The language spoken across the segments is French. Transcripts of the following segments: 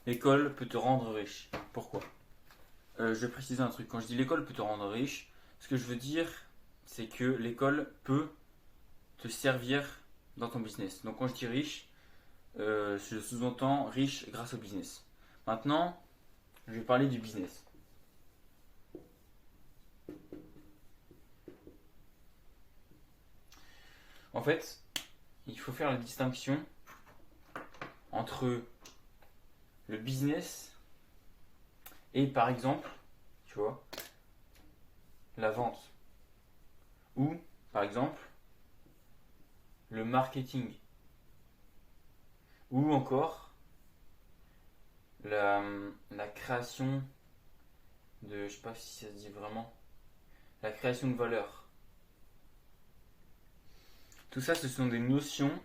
L'école peut te rendre riche. Pourquoi? Je vais préciser un truc. Quand je dis l'école peut te rendre riche, ce que je veux dire, c'est que l'école peut te servir dans ton business. Donc quand je dis riche, je sous-entends riche grâce au business. Maintenant, je vais parler du business. En fait, il faut faire la distinction entre le business et par exemple, tu vois, la vente. Ou par exemple, le marketing. Ou encore la, la création de, je sais pas si ça se dit vraiment, la création de valeur. Tout ça, ce sont des notions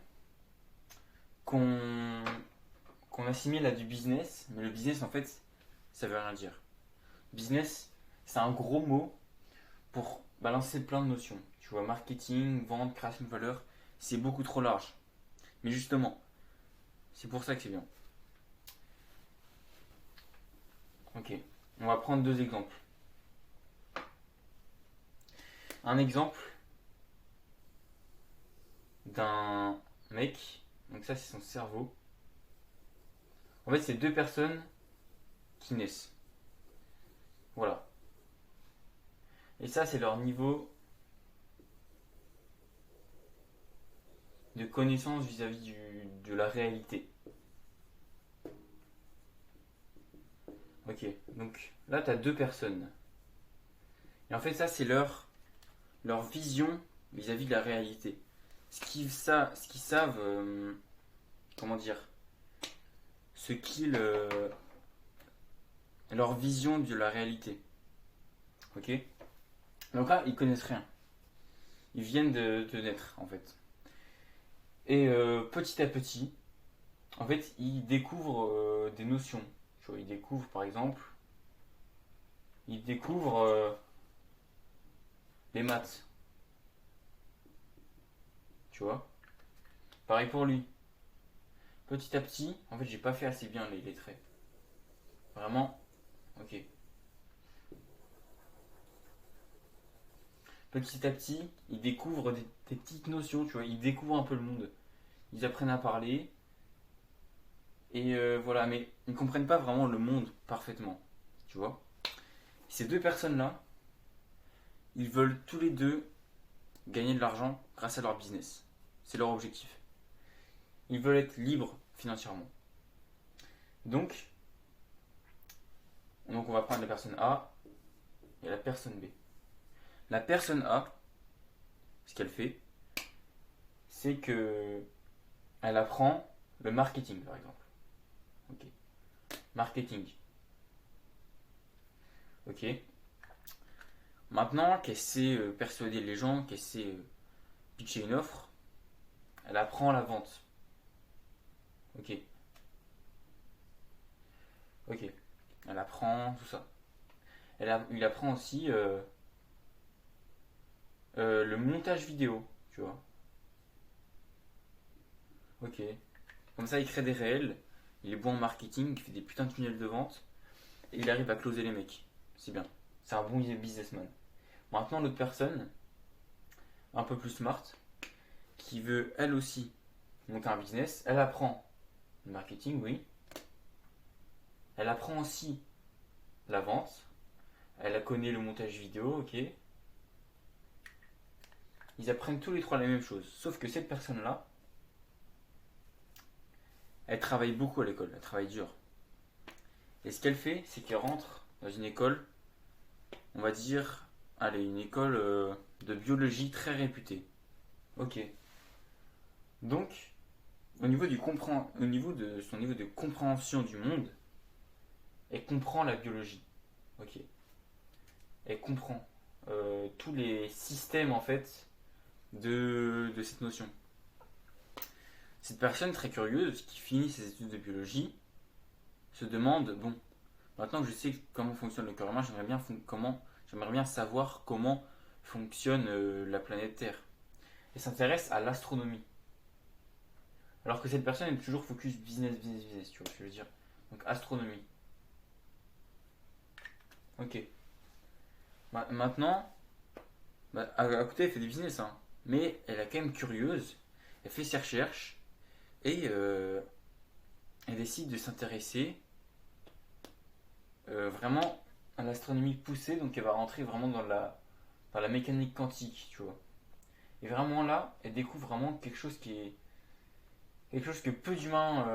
qu'on qu'on assimile à du business, mais le business en fait, ça veut rien dire. Business, c'est un gros mot pour balancer plein de notions. Tu vois, marketing, vente, création de valeur, c'est beaucoup trop large. Mais justement, c'est pour ça que c'est bien. Ok, on va prendre deux exemples. Un exemple d'un mec, donc ça c'est son cerveau. En fait, c'est deux personnes qui naissent. Voilà. Et ça, c'est leur niveau de connaissance vis-à-vis de la réalité. Ok, donc là, tu as deux personnes. Et en fait, ça, c'est leur vision vis-à-vis de la réalité. Ce qu'ils savent, comment dire, ce qu'ils, leur vision de la réalité. Ok. Donc là, ils connaissent rien. Ils viennent de naître, en fait. Et petit à petit, en fait, ils découvrent des notions. Tu vois, ils découvrent, par exemple, ils découvrent les maths. Tu vois. Pareil pour lui. Petit à petit, en fait, j'ai pas fait assez bien les traits. Vraiment, ok. Petit à petit, ils découvrent des petites notions, tu vois. Ils découvrent un peu le monde. Ils apprennent à parler. Et voilà, mais ils ne comprennent pas vraiment le monde parfaitement. Tu vois. Ces deux personnes-là, ils veulent tous les deux gagner de l'argent grâce à leur business. C'est leur objectif. Ils veulent être libres financièrement. Donc, on va prendre la personne A et la personne B. La personne A, ce qu'elle fait, c'est que elle apprend le marketing, par exemple. Ok. Marketing. Ok. Maintenant qu'elle sait persuader les gens, qu'elle sait pitcher une offre, elle apprend la vente. Ok. Ok. Elle apprend tout ça. Il apprend aussi le montage vidéo, tu vois. Ok. Comme ça, il crée des réels. Il est bon en marketing, il fait des putains de tunnels de vente. Et il arrive à closer les mecs. C'est bien. C'est un bon businessman. Maintenant, l'autre personne, un peu plus smart, qui veut elle aussi monter un business, elle apprend le marketing, oui. Elle apprend aussi la vente. Elle connaît le montage vidéo, ok. Ils apprennent tous les trois la même chose. Sauf que cette personne-là, elle travaille beaucoup à l'école. Elle travaille dur. Et ce qu'elle fait, c'est qu'elle rentre dans une école, on va dire, allez, une école de biologie très réputée. Ok. Donc, au niveau de son niveau de compréhension du monde, elle comprend la biologie. Ok. Elle comprend tous les systèmes en fait de cette notion. Cette personne très curieuse qui finit ses études de biologie se demande bon, maintenant que je sais comment fonctionne le corps humain, j'aimerais bien savoir comment fonctionne la planète Terre. Elle s'intéresse à l'astronomie. Alors que cette personne est toujours focus business, business, business, tu vois ce que je veux dire. Donc astronomie. Ok. Maintenant, à côté, elle fait du business, hein. Mais elle est quand même curieuse. Elle fait ses recherches et elle décide de s'intéresser vraiment à l'astronomie poussée. Donc elle va rentrer vraiment dans la mécanique quantique, tu vois. Et vraiment là, elle découvre vraiment quelque chose qui est quelque chose que peu d'humains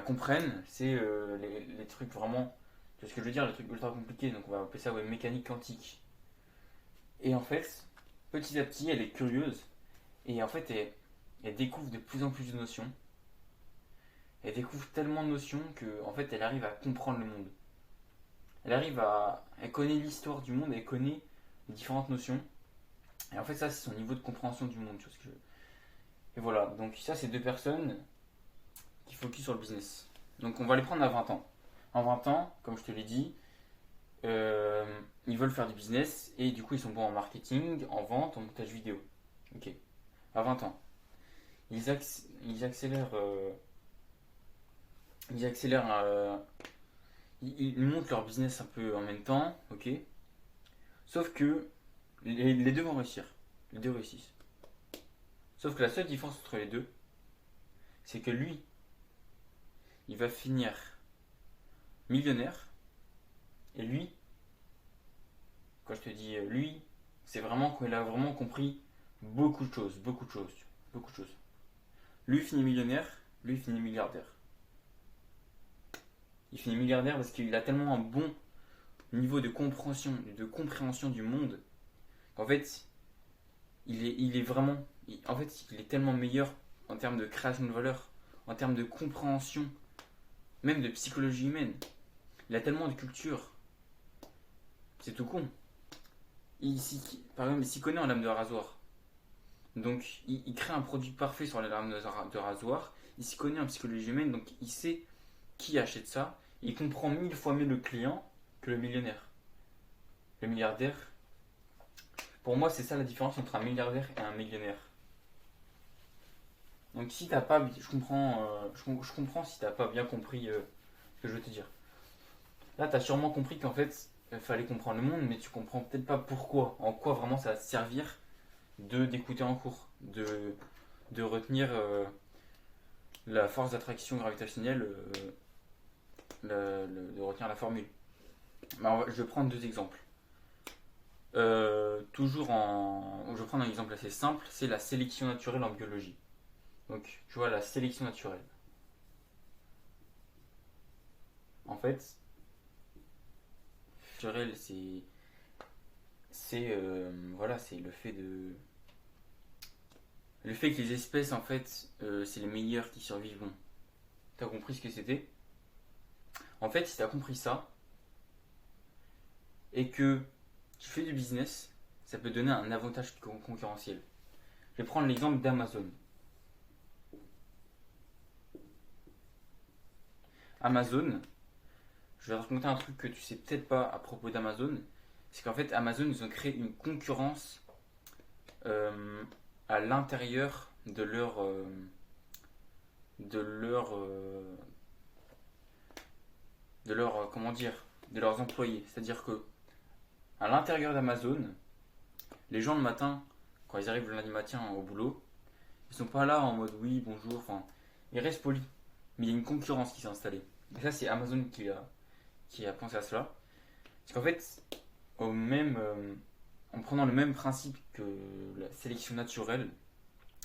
comprennent. C'est les trucs vraiment, tu vois ce que je veux dire, les trucs ultra compliqués. Donc on va appeler ça, ouais, mécanique quantique. Et en fait, petit à petit, elle est curieuse. Et en fait, elle découvre de plus en plus de notions. Elle découvre tellement de notions que, en fait, elle arrive à comprendre le monde. Elle connaît l'histoire du monde, elle connaît les différentes notions. Et en fait, ça, c'est son niveau de compréhension du monde. Tu vois ce que Et voilà. Donc ça, c'est deux personnes qui focus sur le business. Donc on va les prendre à 20 ans. En 20 ans, comme je te l'ai dit, euh, ils veulent faire du business et du coup, ils sont bons en marketing, en vente, en montage vidéo. Ok. À 20 ans. Ils accélèrent. Ils accélèrent. Ils montent leur business un peu en même temps. Ok. Sauf que les deux vont réussir. Les deux réussissent. Sauf que la seule différence entre les deux, c'est que lui, il va finir millionnaire. Et lui, quand je te dis lui, c'est vraiment qu'il a vraiment compris beaucoup de choses. Beaucoup de choses. Beaucoup de choses. Lui finit millionnaire, lui finit milliardaire. Il finit milliardaire parce qu'il a tellement un bon niveau de compréhension du monde qu'en fait, il est vraiment. En fait, il est tellement meilleur en termes de création de valeur, en termes de compréhension, même de psychologie humaine. Il a tellement de culture. C'est tout con. Par exemple, il s'y connaît en lame de rasoir. Donc, il crée un produit parfait sur les lames de rasoir. Il s'y connaît en psychologie humaine, donc il sait qui achète ça. Il comprend 1000 fois mieux le client que le millionnaire. Le milliardaire, pour moi, c'est ça la différence entre un milliardaire et un millionnaire. Donc, si t'as pas, je comprends si t'as pas bien compris ce que je veux te dire. Là, t'as sûrement compris qu'en fait, il fallait comprendre le monde, mais tu comprends peut-être pas pourquoi, en quoi vraiment ça va te servir d'écouter en cours, de retenir la force d'attraction gravitationnelle, de retenir la formule. Je vais prendre deux exemples. Je vais prendre un exemple assez simple, c'est la sélection naturelle en biologie. Donc, tu vois, la sélection naturelle. En fait, naturelle, voilà, c'est le fait que les espèces, en fait, c'est les meilleurs qui survivent. Bon, t'as compris ce que c'était? En fait, si t'as compris ça et que tu fais du business, ça peut donner un avantage concurrentiel. Je vais prendre l'exemple d'Amazon. Amazon, je vais te raconter un truc que tu sais peut-être pas à propos d'Amazon. C'est qu'en fait, Amazon, ils ont créé une concurrence euh, à l'intérieur de leur comment dire, de leurs employés. C'est-à-dire que à l'intérieur d'Amazon, les gens le matin, quand ils arrivent le lundi matin au boulot, ils sont pas là en mode oui, bonjour, enfin, ils restent polis. Mais il y a une concurrence qui s'est installée. Et ça, c'est Amazon qui a pensé à cela. Parce qu'en fait, en prenant le même principe que la sélection naturelle,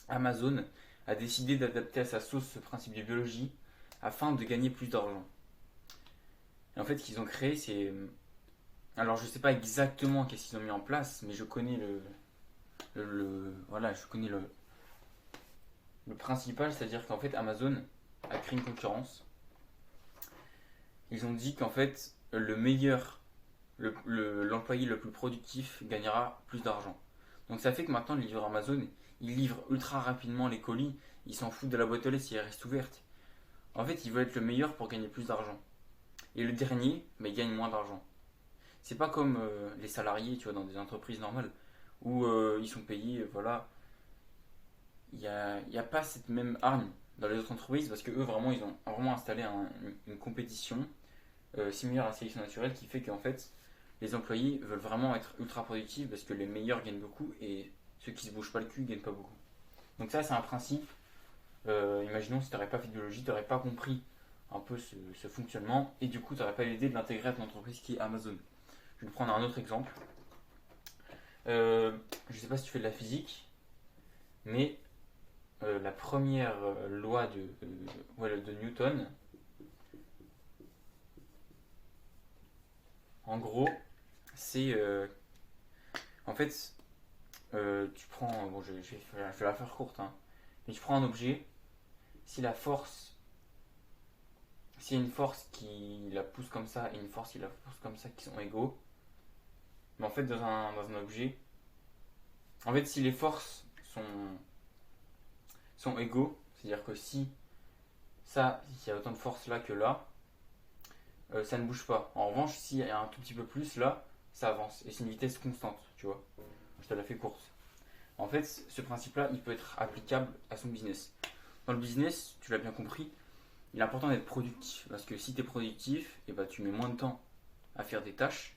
Amazon a décidé d'adapter à sa sauce ce principe de biologie afin de gagner plus d'argent. Et en fait, ce qu'ils ont créé, c'est. Alors, je sais pas exactement qu'est-ce qu'ils ont mis en place, mais je connais voilà, je connais le principal, c'est-à-dire qu'en fait, Amazon a créé une concurrence. Ils ont dit qu'en fait, le meilleur, l'employé le plus productif gagnera plus d'argent. Donc ça fait que maintenant, les livreurs Amazon, ils livrent ultra rapidement les colis, ils s'en foutent de la boîte aux lettres si elle reste ouverte. En fait, ils veulent être le meilleur pour gagner plus d'argent. Et le dernier, il gagne moins d'argent. C'est pas comme les salariés, tu vois, dans des entreprises normales, où ils sont payés, voilà. Il y a pas cette même hargne. dans les autres entreprises parce que eux vraiment ils ont vraiment installé une compétition similaire à la sélection naturelle qui fait qu'en fait les employés veulent vraiment être ultra productifs parce que les meilleurs gagnent beaucoup et ceux qui se bougent pas le cul gagnent pas beaucoup. Donc ça c'est un principe. Imaginons si tu n'aurais pas fait de biologie, tu n'aurais pas compris un peu ce fonctionnement et du coup tu n'aurais pas eu l'idée de l'intégrer à ton entreprise qui est Amazon. Je vais te prendre un autre exemple. Je ne sais pas si tu fais de la physique, mais la première loi de Newton, en gros, c'est en fait, tu prends, bon, je vais la faire courte, hein, mais tu prends un objet, si la force, s'il y a une force qui la pousse comme ça et une force qui la pousse comme ça qui sont égaux, mais en fait dans un objet, en fait si les forces sont égaux, c'est-à-dire que si ça, il y a autant de force là que là, ça ne bouge pas. En revanche, s'il y a un tout petit peu plus là, ça avance. Et c'est une vitesse constante, tu vois. Je te la fais courte. En fait, ce principe-là, il peut être applicable à son business. Dans le business, tu l'as bien compris, il est important d'être productif. Parce que si tu es productif, et bah, tu mets moins de temps à faire des tâches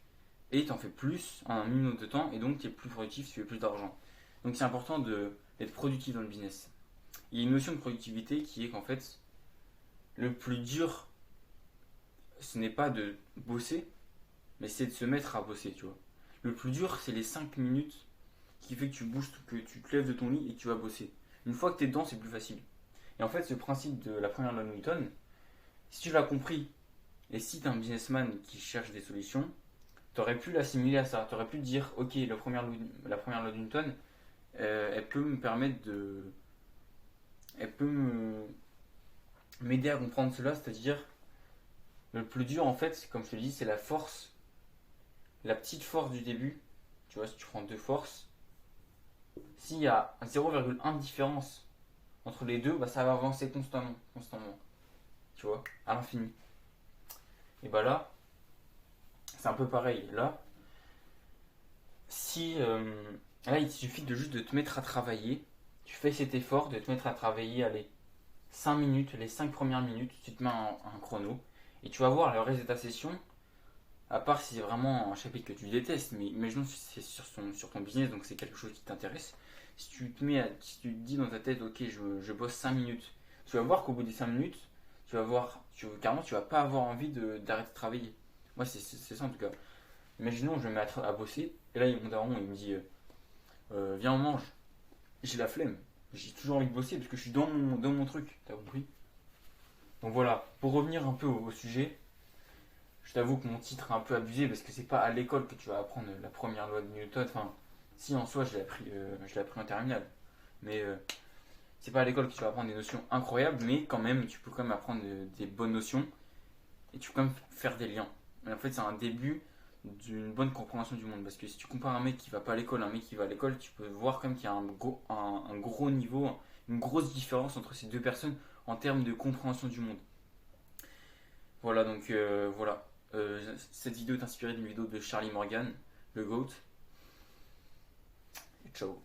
et tu en fais plus en un minimum de temps et donc tu es plus productif, tu fais plus d'argent. Donc c'est important d'être productif dans le business. Il y a une notion de productivité qui est qu'en fait, le plus dur, ce n'est pas de bosser, mais c'est de se mettre à bosser, tu vois. Le plus dur, c'est les 5 minutes qui fait que tu bouges, que tu te lèves de ton lit et que tu vas bosser. Une fois que tu es dedans, c'est plus facile. Et en fait, ce principe de la première loi de Newton, si tu l'as compris, et si tu es un businessman qui cherche des solutions, tu aurais pu l'assimiler à ça. Tu aurais pu te dire, ok, la première loi de Newton, elle peut me permettre de. Elle peut m'aider à comprendre cela, c'est-à-dire, le plus dur, en fait, comme je te le dis, c'est la force, la petite force du début. Tu vois, si tu prends deux forces, s'il y a 0,1 de différence entre les deux, bah, ça va avancer constamment, tu vois, à l'infini. Et bah là, c'est un peu pareil. Là, si là, il suffit de juste de te mettre à travailler, tu fais cet effort de te mettre à travailler, allez, 5 minutes, les 5 premières minutes, tu te mets un chrono, et tu vas voir le reste de ta session, à part si c'est vraiment un chapitre que tu détestes, mais imaginons si c'est sur ton business, donc c'est quelque chose qui t'intéresse. Si tu te dis dans ta tête, ok, je bosse 5 minutes, tu vas voir qu'au bout des 5 minutes, tu vas voir, carrément, tu vas pas avoir envie d'arrêter de travailler. Moi, c'est ça en tout cas. Imaginons, je me mets à bosser, et là, mon daron, il me dit, viens, on mange. J'ai la flemme. J'ai toujours envie de bosser parce que je suis dans mon truc, t'as compris? Donc voilà, pour revenir un peu au sujet, je t'avoue que mon titre est un peu abusé parce que c'est pas à l'école que tu vas apprendre la première loi de Newton. Enfin, si en soi je l'ai appris en terminale, mais c'est pas à l'école que tu vas apprendre des notions incroyables, mais quand même tu peux quand même apprendre des bonnes notions et tu peux quand même faire des liens. Et en fait, c'est un début d'une bonne compréhension du monde parce que si tu compares un mec qui va pas à l'école, un mec qui va à l'école, tu peux voir quand même qu'il y a un gros niveau, une grosse différence entre ces deux personnes en termes de compréhension du monde. Voilà, donc voilà. Cette vidéo est inspirée d'une vidéo de Charlie Morgan, le GOAT. Et ciao.